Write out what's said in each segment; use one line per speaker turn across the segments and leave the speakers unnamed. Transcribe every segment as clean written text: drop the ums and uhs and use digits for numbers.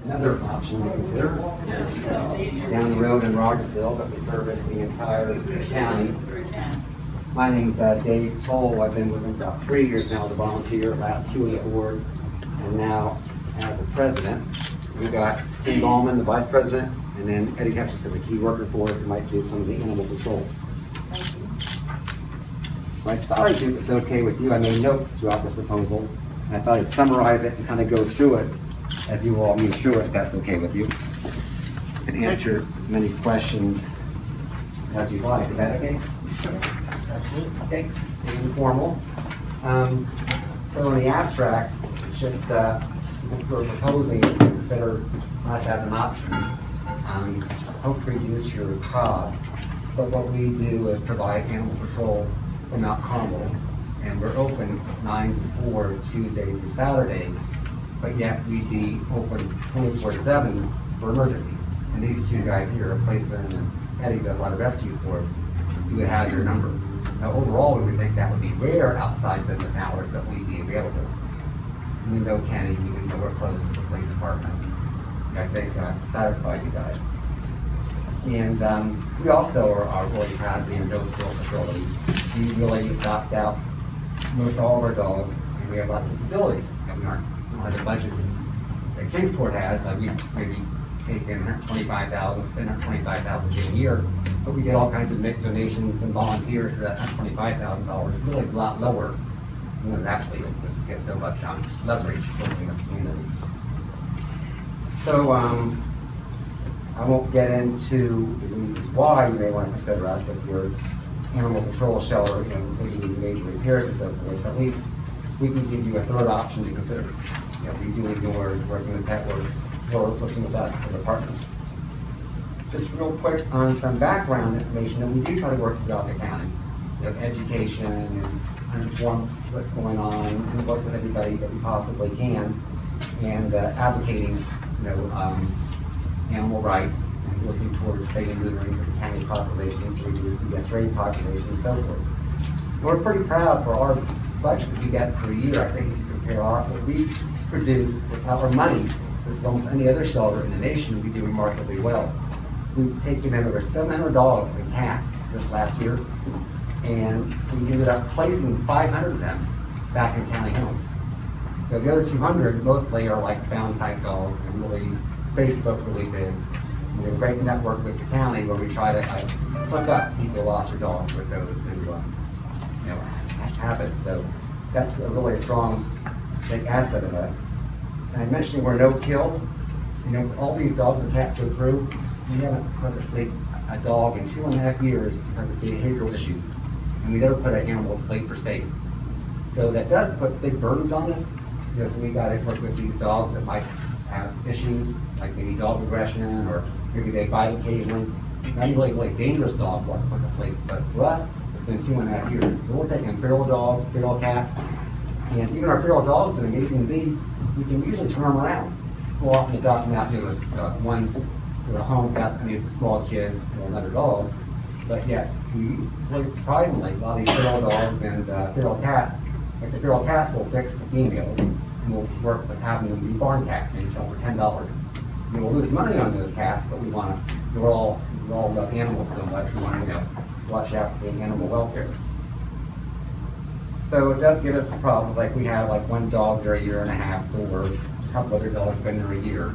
another option to consider. Down the road in Rogersville, that we service the entire county. My name's Dave Toll. I've been with him about 3 years now as a volunteer, last 2 on the board, and now as a president. We've got Steve Allman, the vice president, and then Eddie Hutchinson, the key worker for us, who might do some of the animal control. So I thought I'd do, if it's okay with you, I made notes throughout this proposal, and I thought I'd summarize it and kind of go through it as you all move through it, if that's okay with you. And answer as many questions as you like. Is that okay?
Absolutely.
Okay, stay informal. So in the abstract, it's just we're proposing to consider us as an option. Hope to reduce your costs, but what we do is provide animal control for Mount Carmel, and we're open 9 to 4 Tuesday through Saturday, but yet we'd be open 24/7 for emergencies. And these two guys here, Placement and Eddie, does a lot of rescues for us. You would have your number. Now overall, we would think that would be rare outside business hours, but we'd be available. We know Kenny, even though we're close to the police department. I think satisfied you guys. And we also are really proud of the industrial facility. We really adopt out most all of our dogs, and we have a lot of capabilities. And we don't have the budget that Kingsport has. We maybe take in $125,000, spend $125,000 a year, but we get all kinds of donations and volunteers for that $125,000. It's really a lot lower than it actually is, because we get so much leverage working in the community. So I won't get into the reasons why you may want to consider us with your animal control shelter, including major repairs and so forth. At least we can give you a third option to consider. Redoing yours, working with PetWorks, or looking with us as a partner. Just real quick on some background information, and we do try to work throughout the county. Education and inform what's going on, and work with everybody that we possibly can, and advocating, animal rights, and working towards spay and neutering for the county population, to reduce the stray population, and so forth. And we're pretty proud for our budget that we get per year. I think if you compare what we produce with our money versus almost any other shelter in the nation, we do remarkably well. We've taken in over 700 dogs and cats this last year, and we ended up placing 500 of them back in county homes. So the other 200 mostly are like found type dogs, and really use Facebook really big. We have a great network with the county where we try to hook up people who lost their dogs with those who have it. So that's a really strong big asset of us. And I mentioned we're no kill. All these dogs and cats go through. We haven't purposely a dog in 2.5 years because of behavioral issues, and we never put an animal slate for space. So that does put big burdens on us. So we got to work with these dogs that might have issues, like maybe dog aggression, or maybe they bite occasionally. Not really dangerous dogs like put the slate, but for us, it's been 2.5 years. So we're taking feral dogs, feral cats, and even our feral dogs, an amazing breed, we can usually turn them around. We'll often adopt them out to one to a home, with small kids or another dog. But yet, we really surprisingly, a lot of these feral dogs and feral cats, like the feral cats will fix the females, and we'll work with having them be barn cats, maybe sell for $10. We'll lose money on those cats, but we want to, we all love animals so much, we want to watch out for the animal welfare. So it does give us the problems, like we have one dog there a year and a half, or a couple other dogs been there a year.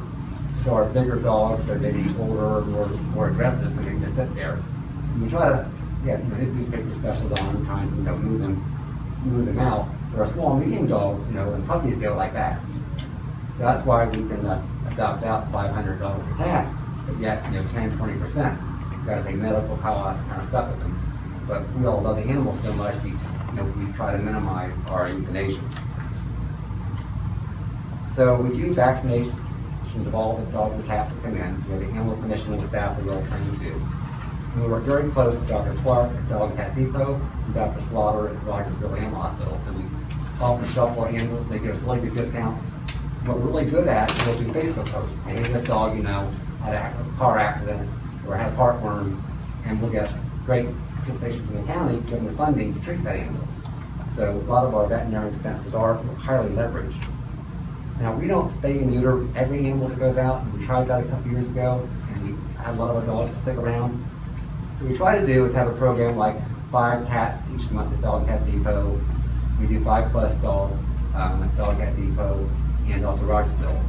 So our bigger dogs are maybe older or more aggressive, and they just sit there. And we try to, hit newspaper specials on them, trying to move them out. There are small, medium dogs, and puppies go like that. So that's why we can adopt out 500 dogs and cats, but yet 10, 20%. You've got to pay medical costs, kind of stuff with them. But we all love the animals so much, we try to minimize our euthanasia. So we do vaccinations of all the dogs and cats that come in. The animal clinician and the staff are all trained to. And we work very close with Dr. Clark at Dog and Cat Depot and Dr. Slaughter at Rogersville Animal Hospital. So we often shop our animals. They give us really good discounts. What we're really good at is we'll do Facebook posts. Say, hey, this dog, had a car accident or has heartworm, and we'll get great participation from the county, giving us funding to treat that animal. So a lot of our veterinary expenses are highly leveraged. Now, we don't spay and neuter every animal that goes out. We tried that a couple years ago, and we had a lot of our dogs stick around. So what we try to do is have a program like 5 cats each month at Dog Cat Depot. We do 5+ dogs at Dog Cat Depot and also Rogersville.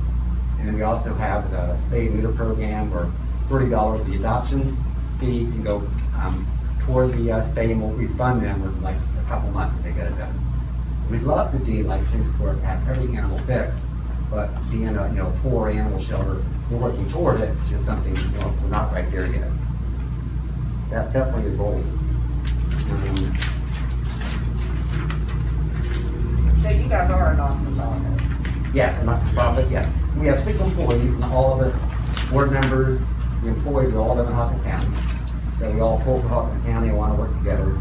And then we also have the spay and neuter program where $30 the adoption fee can go toward the spay, and we'll refund them with like a couple months if they get it done. We'd love to be like Kingsport, have every animal fixed, but being a poor animal shelter, we're working toward it. It's just something we're not right there yet. That's definitely the goal.
So you guys are a non-profit?
Yes, a not-for-profit, yes. We have 6 employees, and all of us board members, the employees, we all live in Hawkins County. So we all pull for Hawkins County and want to work together.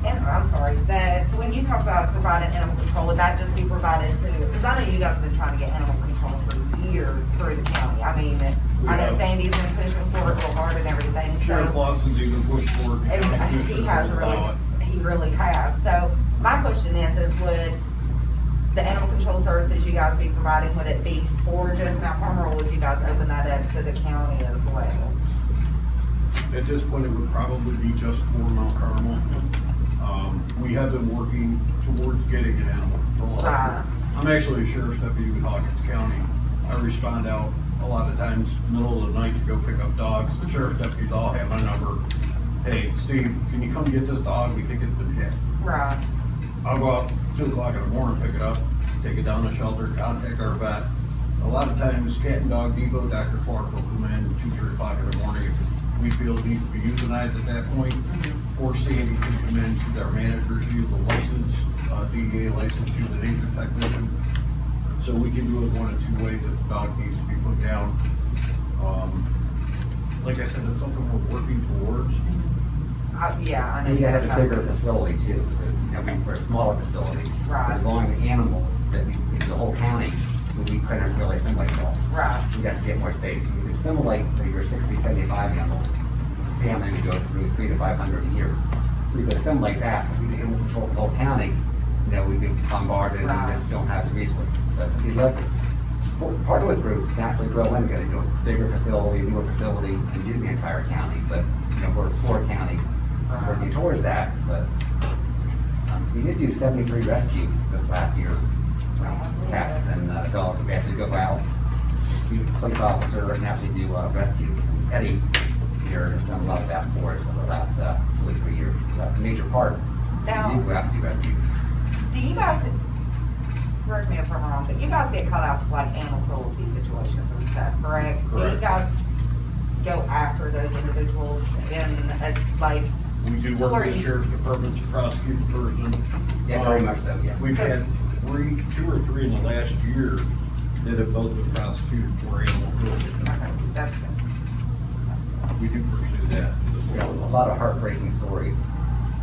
I'm sorry, that when you talk about providing animal control, would that just be provided to, because I know you guys have been trying to get animal control for years through the county. I mean, I know Sandy's been pushing for it real hard and everything, so.
Sheriff Lawson's even pushed for it.
And he has he really has. So my question is would the animal control services you guys be providing, would it be for just Mount Carmel, or would you guys open that up to the county as well?
At this point, it would probably be just for Mount Carmel. We have been working towards getting an animal control officer.
Right.
I'm actually a sheriff's deputy with Hawkins County. I respond out a lot of times, middle of the night, to go pick up dogs. The sheriff's deputies all have my number. Hey, Steve, can you come get this dog? We think it's been hit.
Right.
I'll go out 2 o'clock in the morning, pick it up, take it down to the shelter, contact our vet. A lot of times, Cat and Dog Depot, Dr. Clark will come in 2, 3 o'clock in the morning if we feel it needs to be euthanized at that point. Or Sandy can come in, she's our manager, she's a licensed, DEA licensed, she's an nature technician. So we can do it one of 2 ways if the dog needs to be put down. Like I said, it's something we're working towards.
Yeah, I know.
And you have a bigger facility too, because we're a smaller facility.
Right.
As long as the animals that the whole county, we couldn't really assimilate it all.
Right.
We got to get more space. We can assimilate your 60, 75 animals. See how many we go through, 300 to 500 a year. So we could assimilate that. If we could animal control the whole county, we'd be bombarded and we just don't have the resources. But if we let partner with groups can actually grow in, get into a bigger facility, newer facility, and do the entire county. But we're a poor county working towards that. But we did do 73 rescues this last year. Cats and dogs. We actually go out, be a police officer, and actually do rescues. And Eddie here has done a lot of that for us over the last 2 or 3 years. So that's a major part.
Now,
We do go out and do rescues.
do you guys, correct me if I'm wrong, but you guys get caught out to like animal cruelty situations and stuff, correct? Do you
Correct.
guys go after those individuals in as like,
We do
So
work
are
with the
you-
sheriff's department to prosecute the person.
Yeah, very much so, yeah.
We've had 2 or 3 in the last year that have both been prosecuted for animal cruelty.
okay, that's good.
We do pursue that.
A lot of heartbreaking stories.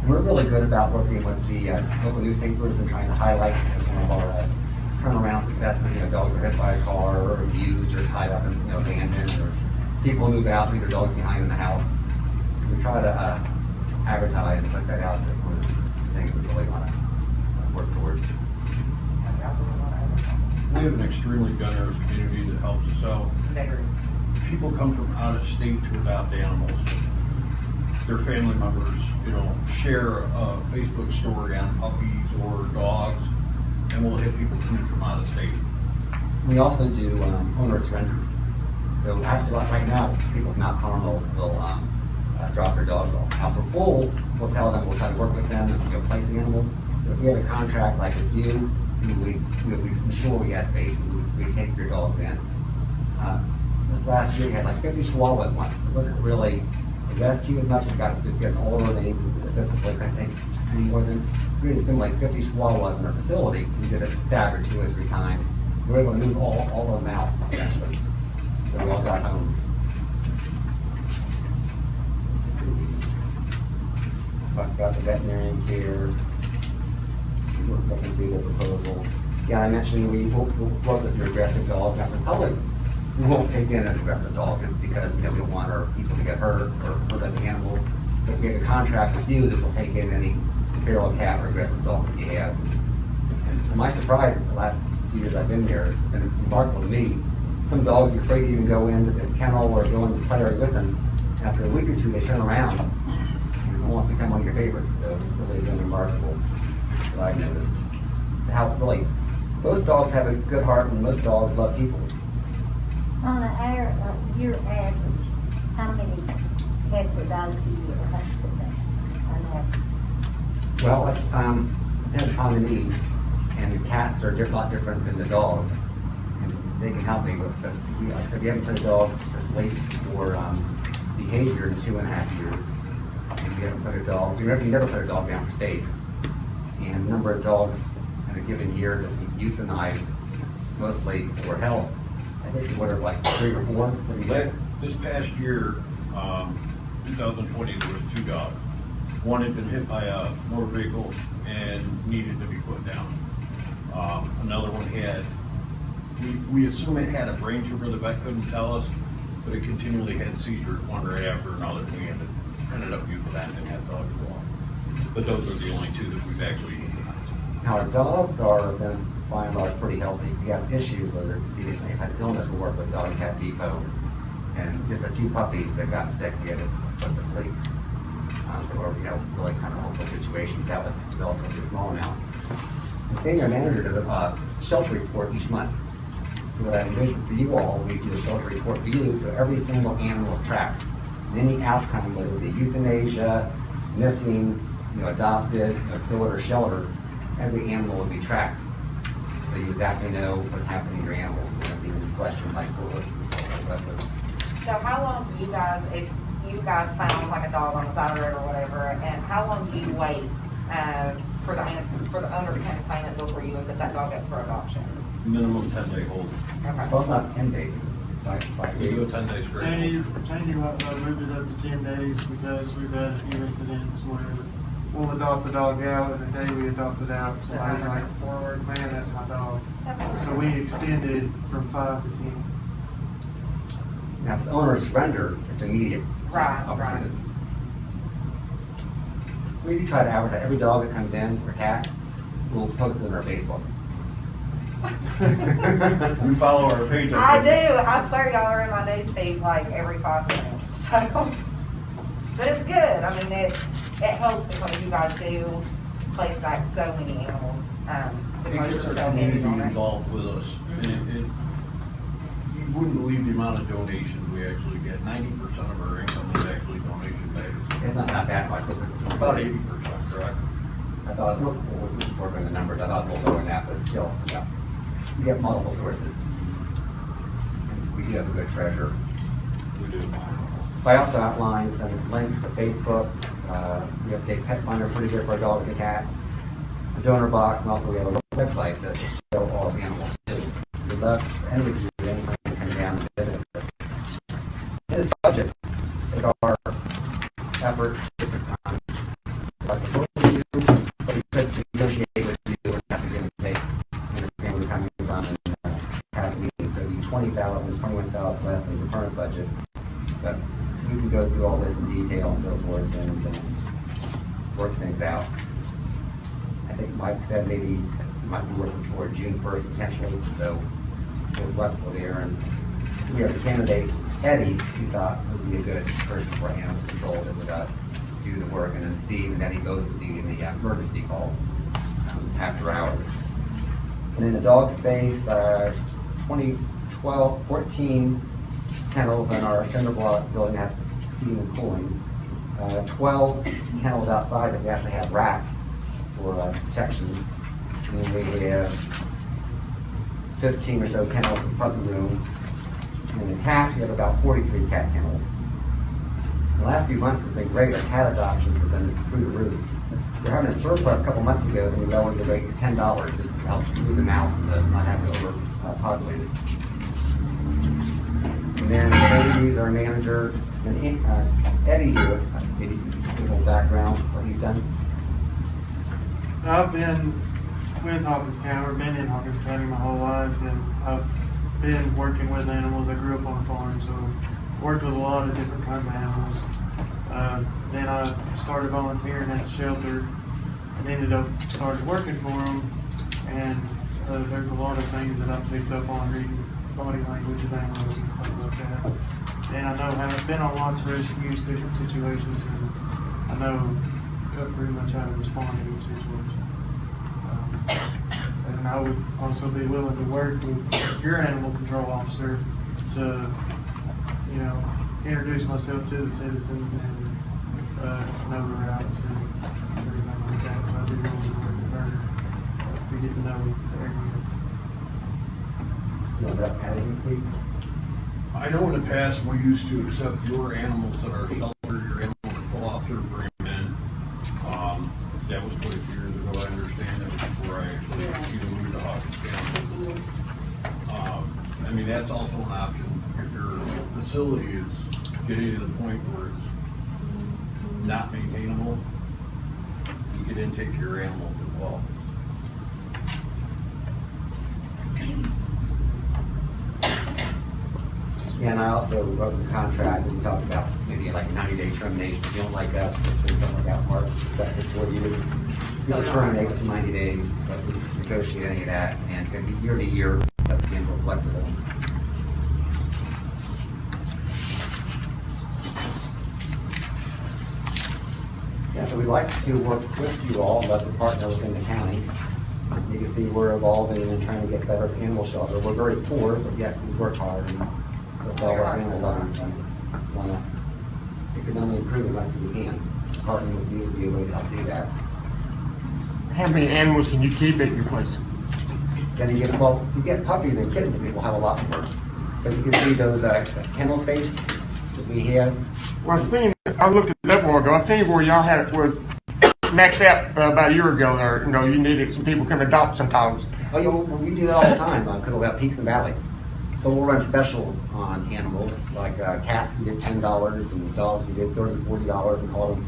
And we're really good about working with the local newspapers and trying to highlight one of our turnaround successes. Dogs are hit by a car or abused or tied up and abandoned, or people move out and leave their dogs behind in the house. So we try to advertise and put that out as one of the things we really want to work towards.
We have an extremely generous community that helps us out.
Very.
People come from out of state to adopt animals. Their family members, share a Facebook story on puppies or dogs, and we'll have people coming from out of state.
We also do owner surrenders. So right now, people from Mount Carmel will drop their dogs off. Now for full, we'll tell them, we'll try to work with them and place the animal. But if we have a contract like with you, we ensure we have space, we take your dogs in. This last year, we had like 50 chihuahuas once. It wasn't really a rescue as much, it got just getting older, they needed assistance, they couldn't take any more than, so we had to spend like 50 chihuahuas in our facility. We did it staggered 2 or 3 times. We were able to move all of them out eventually. So we all got homes. Let's see. Talked about the veterinarian care. We're looking through the proposal. Yeah, I mentioned we'll work with your aggressive dogs. Now, the public, we won't take in an aggressive dog just because we don't want our people to get hurt or hurt other animals. But we have a contract with you that will take in any feral cat or aggressive dog that you have. And to my surprise, the last 50 years I've been there, it's been remarkable to me. Some dogs are afraid to even go into the kennel or go into the play area with them. After a week or two, they turn around and want to become one of your favorites. So it's really been remarkable what I've noticed. How really, most dogs have a good heart and most dogs love people.
On your average, how many pets or dogs do you have on average?
Well, it depends upon the need, and the cats are a lot different than the dogs, and they can help me with it. Like I said, we haven't put a dog to sleep for behavior in 2.5 years, and we haven't put a dog, we never put a dog down for space. And the number of dogs in a given year that we euthanize, mostly for health, I think what are like 3 or 4? What do you think?
This past year, 2020, there was 2 dogs. One had been hit by a motor vehicle and needed to be put down. Another one had, we assume it had a brain tumor. The vet couldn't tell us, but it continually had seizures one right after another. We ended up euthanizing that dog as well. But those are the only 2 that we've actually euthanized.
Now, our dogs are then by and large pretty healthy. We have issues whether they've had illness. We work with Dog and Cat Depot, and just a few puppies that got sick, we had to put to sleep. Or really kind of hopeful situations. That was a relatively small amount. The senior manager does a shelter report each month. So what I envision for you all, we do a shelter report for you, so every single animal is tracked. And any outcome, whether it be euthanasia, missing, adopted, still or shelter, every animal will be tracked. So you exactly know what's happening to your animals. There won't be any question like what was.
So how long do you guys, if you guys found like a dog on the side of the road or whatever, and how long do you wait for the owner to kind of claim it before you would put that dog up for adoption?
Minimum 10-day hold.
Okay.
Well, it's not 10 days. It's 5
We
days.
go 10 days straight.
Changing moved it up to 10 days because we've had a few incidents where we'll adopt the dog out and the day we adopt it out, somebody's like, forward, man, that's my dog. So we extended from 5 to 10.
Now, if the owner surrender, it's immediate.
Right,
opportunity.
right.
We do try to advertise every dog that comes in or cat, we'll post it on our Facebook.
We follow our page.
I do. I swear y'all are in my news feed like every 5 minutes. So, but it's good. I mean, it helps because you guys do place back so many animals.
It
Because
gets
you're
our
so heavy
community
on it.
involved with us. You wouldn't believe the amount of donations we actually get. 90% of our income is actually donation based.
It's not that much, it's
About 80%, correct?
I thought, we're working the numbers, I thought it was a little lower than that, but still, yeah. We get multiple sources. And we do have a good treasurer.
We do.
I also outlined some links to Facebook. We have a pet finder pretty good for our dogs and cats. A donor box, and also we have a website that will show all the animals too. We'd love for anybody to do anything to come down and visit us. In this budget, with our effort to like what we do, but we could negotiate with you and have to give and take. And we're coming from and past meetings, so it'd be 20,000, 21,000 less than the current budget. But we can go through all this in detail and so forth and work things out. I think Mike said maybe he might be working toward June 1st potentially, so we're flexible there. And we have a candidate, Eddie, who thought would be a good person for animal control that would do the work. And then Steve and Eddie both would be in the emergency call after hours. And in the dog space, 14 kennels in our cinder block building have heating and cooling. 12 kennels outside that we actually have racked for protection. And then we have 15 or so kennels in the front of the room. And in the cats, we have about 43 cat kennels. The last few months have been great. Our cat adoptions have been through the roof. We're having a surplus a couple months ago, and we lowered the rate to $10 just to help move them out and not have it overpopulated. And then Sandy's our manager, and Eddie here, maybe give a little background what he's done.
I've been with Hawkins County, or been in Hawkins County my whole life, and I've been working with animals. I grew up on a farm, so worked with a lot of different kinds of animals. Then I started volunteering at a shelter and ended up started working for them. And there's a lot of things that I've picked up on reading body language of animals and stuff like that. And I know I've been on lots of rescues, different situations, and I know pretty much how to respond to each situation. And I would also be willing to work with your animal control officer to, you know, introduce myself to the citizens and know the routes and everything like that. So I'd be willing to work with her to get to know the area.
You know, that adding, Steve?
I know in the past, we used to accept your animals at our shelter, your animal control officer bring them in. That was quite a few years ago, I understand, that was before I actually even moved to Hawkins County. I mean, that's also an option, if your facility is getting to the point where it's not maintainable, you could then take your animals as well.
Yeah, and I also wrote the contract and talked about maybe like a 90-day termination. If you don't like us, if you don't like our parts, that's before you terminate for 90 days, but we can negotiate any of that, and it's going to be year to year, that's being more flexible. Yeah, so we'd like to work with you all, let the partner within the county. You can see we're evolving and trying to get better animal shelter. We're very poor, but yet we work hard and with all our animal lovers and want to economically improve as much as we can. Partnering with you would be a way to help do that.
How many animals can you keep at your place?
Then you get puppies and kittens, and people have a lot more. But you can see those kennel space that we have.
Well, I looked it up a while ago. I seen where y'all had it was maxed out about a year ago. Or, you know, you needed some people come adopt some dogs.
Oh yeah, well, we do that all the time because we have peaks and valleys. So we'll run specials on animals, like cats we did $10, and dogs we did $30, $40, and all of them.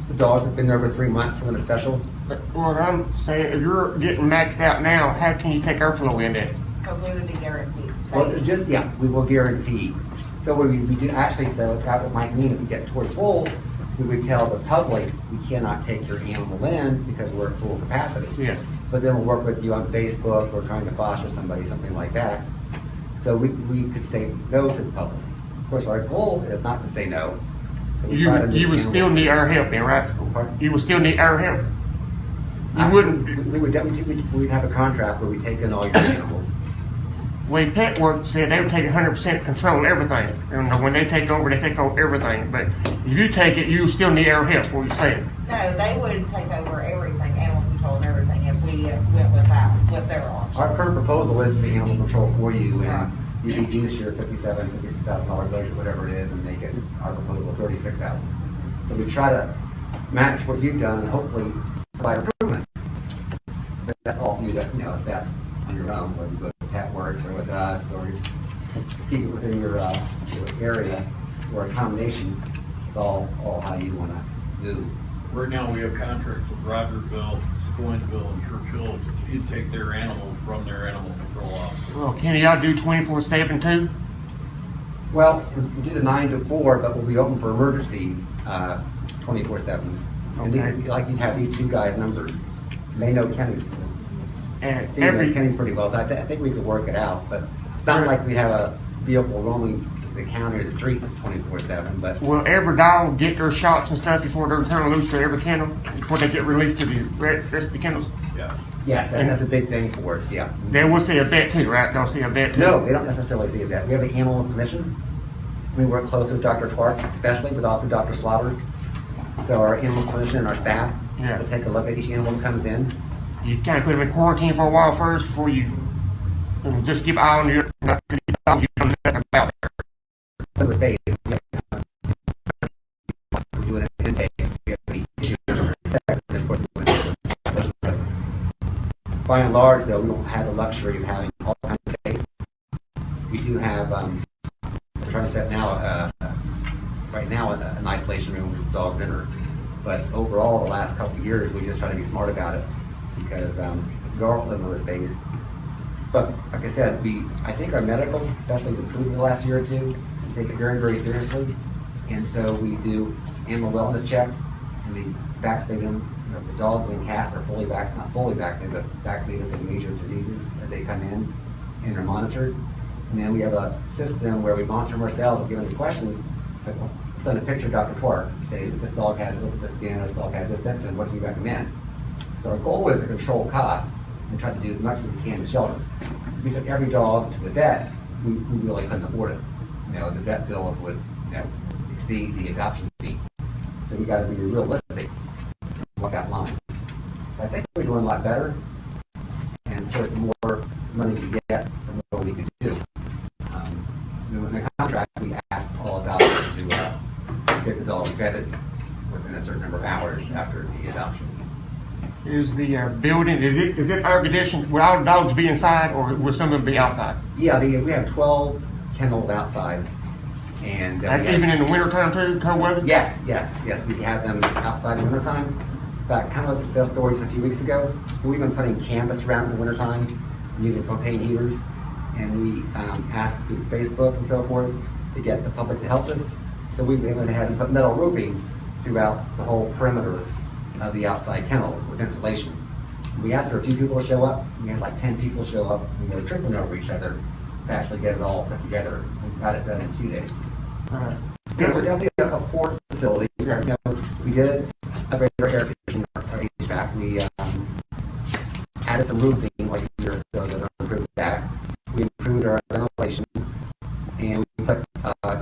The dogs have been there for 3 months, we're in a special.
But what I'm saying, if you're getting maxed out now, how can you take airflow in there?
Because we would be guaranteed
Well,
space.
we will guarantee. So what we do actually say, that what might mean if we get towards full, we would tell the public, we cannot take your animal in because we're at full capacity.
Yeah.
But then we'll work with you on Facebook or trying to foster somebody, something like that. So we could say no to the public. Of course, our goal is not to say no. So we try to make
You would still
animals-
need our help then, right?
Pardon?
You would still need our help. You wouldn't.
We would definitely, we'd have a contract where we take in all your animals.
Way Pet Work said they would take 100% control of everything. And when they take over everything. But if you take it, you still need our help. What you saying?
No, they would take over everything, animal control and everything, if we went without, with their option.
Our current proposal is the animal control for you,
Right.
and you reduce your $56,000 budget, whatever it is, and make it, our proposal, $36,000. So we try to match what you've done and hopefully provide improvements. So that's all you, that, if that's on your own, whether you go to Pet Works or with us, or you keep it within your area, or a combination, it's all how you want to do.
Right now, we have contracts with Rogersville, Scoinsville, and Churchill. You take their animals from their animal control officer.
Well, can y'all do 24/7 too?
Well, we do the 9 to 4, but we'll be open for emergencies 24/7. And
Okay.
like you have these two guys' numbers. They know Kenny.
And
Steve knows Kenny pretty well, so I think we could work it out. But it's not like we have a vehicle roaming the county or the streets 24/7. But
will every dog get their shots and stuff before they're turned loose to every kennel? Before they get released to the rest of the kennels?
Yeah.
yes, that's a big thing for us. Yeah.
They will see a vet too, right? They'll see a vet too?
No, they don't necessarily see that. We have the animal commission. We work closely with Dr. Clark, especially, but also Dr. Slaughter. So our animal clinician and our staff
Yeah.
will take a look at each animal that comes in.
You kind of put them in quarantine for a while first before you just keep an eye on your dog you don't know nothing about.
For the space, we do an intake. We have the issues or sex, and of course, by and large, though, we don't have the luxury of having all kinds of space. We do have, we're trying to set now, right now, an isolation room with dogs in her. But overall, the last couple of years, we just try to be smart about it because we are living with space. But like I said, I think our medical, especially, has improved in the last year or two. We take it very, very seriously. And so we do animal wellness checks, and we vaccinate them. The dogs and cats are fully vaccinated, not fully vaccinated, but vaccinated for major diseases. they come in and they're monitored. And then we have a system where we monitor them ourselves and give them questions. Like, we'll send a picture of Dr. Twerk, say, this dog has, look at the skin, this dog has this symptom, what do you recommend? So our goal is to control costs and try to do as much as we can to shelter. If we took every dog to the vet, we really couldn't afford it. You know, the vet bills would, you know, exceed the adoption fee. So we gotta be realistic and walk that line. I think we're doing a lot better, and of course, the more money we get, the more we can do. In the contract, we asked all adopters to get the dog vetted within a certain number of hours after the adoption.
Is the building, is it air conditioned? Will all the dogs be inside or will some of them be outside?
Yeah, we have 12 kennels outside, and
That's
we have-
even in the wintertime too, cold weather?
Yes, we have them outside in the wintertime. In fact, kind of like success stories a few weeks ago, we've been putting canvas around in the wintertime, using propane heaters, and we asked through Facebook and so forth to get the public to help us. So we went ahead and put metal roofing throughout the whole perimeter of the outside kennels with insulation. We asked for a few people to show up. We had like 10 people show up. We were tripping over each other to actually get it all put together. We got it done in 2 days. We're definitely a port facility. You know, we did upgrade our air conditioning, our HVAC. We added some roofing like a year or so to improve that. We improved our ventilation, and we put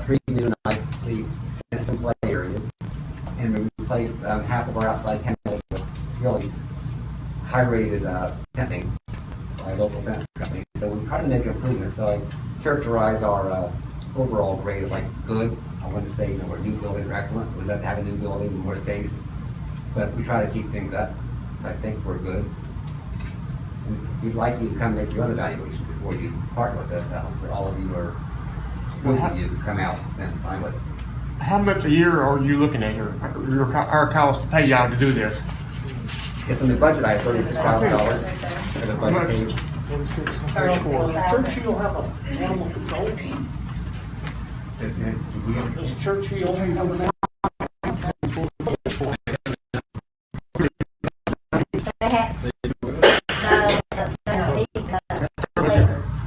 3 new nicely fenced play areas, and we replaced half of our outside kennels with really high-rated fencing by a local fence company. So we try to make improvements. So I characterize our overall grade as like good. I wouldn't say, you know, we're new buildings are excellent. We'd love to have a new building, more space, but we try to keep things up. So I think we're good. And we'd like you to come make your own evaluation before you partner with us. For all of you are good for you to come out and spend some time with us.
How much a year are you looking at here? Our cost to pay y'all to do this?
It's in the budget. I have $36,000 for the budget page.
Churchill have an animal control? Does Churchill have an
They have,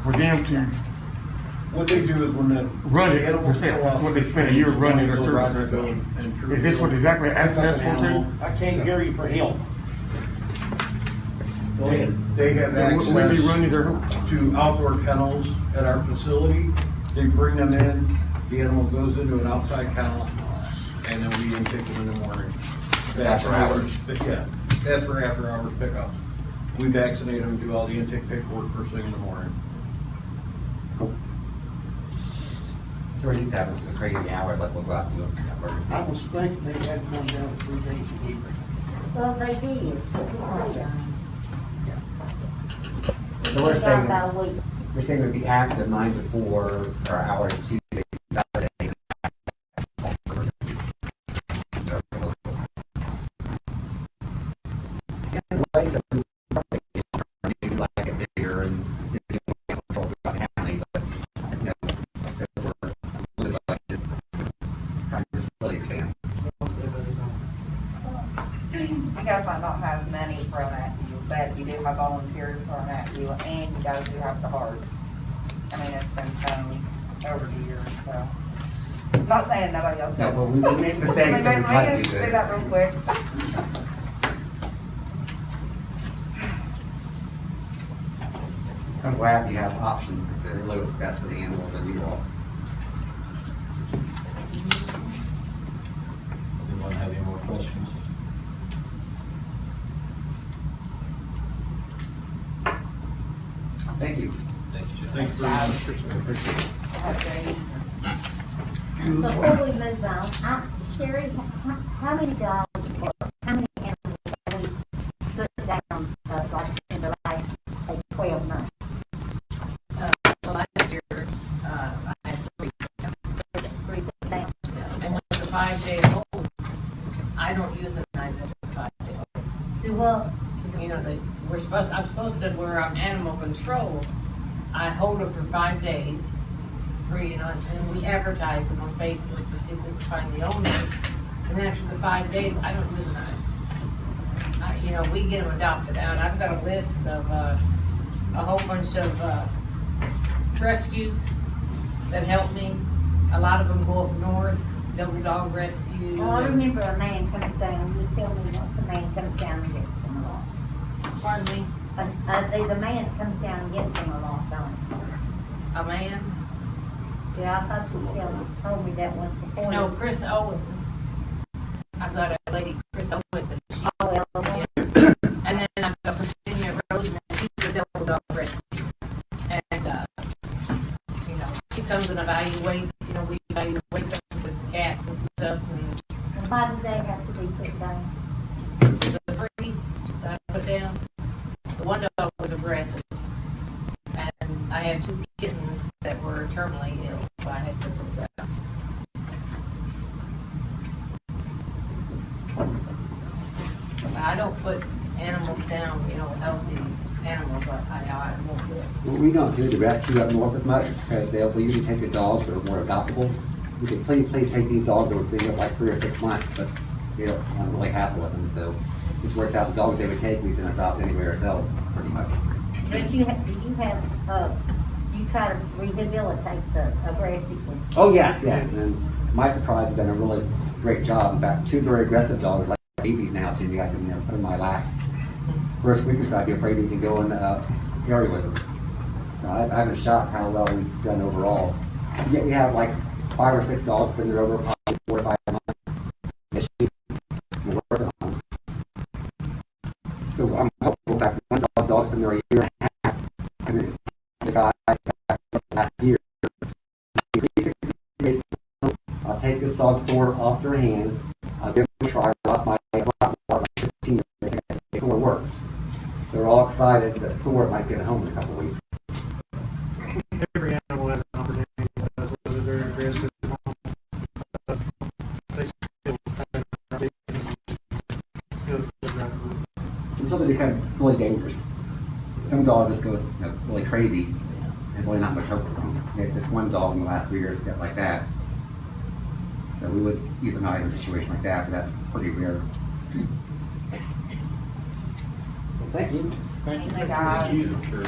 For them to
What they do is when the.
run it, themselves, what they spend a year running their service. Is this what exactly asking us for too?
I can't hear you for him. Go ahead.
They have
Will we be
access
running their,
to outdoor kennels at our facility. They bring them in, the animal goes into an outside kennel, and then we intake them in the morning.
After hours?
Yeah, that's for after hours pickup. We vaccinate them, do all the intake paperwork first thing in the morning.
So we're used to having some crazy hours, like we'll go out and do a emergency.
I was thinking they had to come down 3 days a week.
well, they did.
So we're saying,
About a week.
we're saying we'd be active 9 to 4, or hours Tuesday, Saturday. In ways that we maybe like it bigger and you know, control throughout the county, but you know, like I said, we're really budgeted, trying to just really expand.
You guys might not have money thrown at you, but you do have volunteers thrown at you, and you guys do have the heart. I mean, it's been shown over the years, so. I'm not saying nobody else
No,
does.
but we make mistakes,
Wait,
but we try to
wait,
do
do
this.
that real quick.
So I'm glad you have options to consider really what's best for the animals and you all.
Does anyone have any more questions?
Thank you.
Thank you, Jeff.
Thanks very much.
Okay.
Before we move on, Sherry, how many dogs or how many animals have we put down, like in the last, like, 12 months?
Last year, I had 3,
Three put down.
and with the 5-day old, I don't euthanize every 5 day old.
Do what?
You know, I'm supposed to, where I'm animal control, I hold them for 5 days, free, you know, and we advertise them on Facebook to see if we can find the owners. And after the 5 days, I don't euthanize. You know, we get them adopted out. I've got a list of a whole bunch of rescues that help me. A lot of them go up north, double dog rescue.
Well, I remember a man comes down, you tell me once a man comes down and gets them a lot.
Pardon me,
There's a man that comes down and gets them a lot, don't
a man?
he? Yeah, I thought you still told me that once before.
No, Chris Owens. I've got a lady, Chris Owens, and she,
Oh, well,
and then I've got Virginia Roseman, she's a double dog rescue. And, you know, she comes and evaluates, you know, we evaluate them with cats and stuff, and
and why do they have to be put down?
the free that I put down. The one dog was aggressive, and I had 2 kittens that were terminally ill, so I had to put that down. I don't put animals down, you know, healthy animals, I won't do it.
Well, we don't do the rescue up north as much, because we usually take the dogs that are more adoptable. We could please take these dogs that were big like 3 or 6 months, but we don't want to really hassle with them, so this works out. The dogs they would take, we can adopt anywhere ourselves, pretty much.
But do you try to rehabilitate the aggressive ones?
Oh, yes, yes, and my surprise, we've done a really great job. In fact, 2 very aggressive dogs, like babies now to me, I can, put in my lap. First week or so, I'd be afraid we can go in the area with them. So I've been shocked how well we've done overall. Yet we have like 5 or 6 dogs been there over probably 4 or 5 months. We're working on them. So I'm hopeful that one dog's been there a year and a half. I mean, the guy last year. I'll take this dog Thor off their hands. I'll give him a try. I lost my like 15 Thor work. So we're all excited that Thor might get home in a couple of weeks.
Every animal has an opportunity, whether they're aggressive. They
Until they become really dangerous. Some dogs just go really crazy and really not much hope for them. We had this one dog in the last 3 years got like that. So we would euthanize in a situation like that, but that's pretty rare. Well, thank you.
Thank you, guys.
Sure.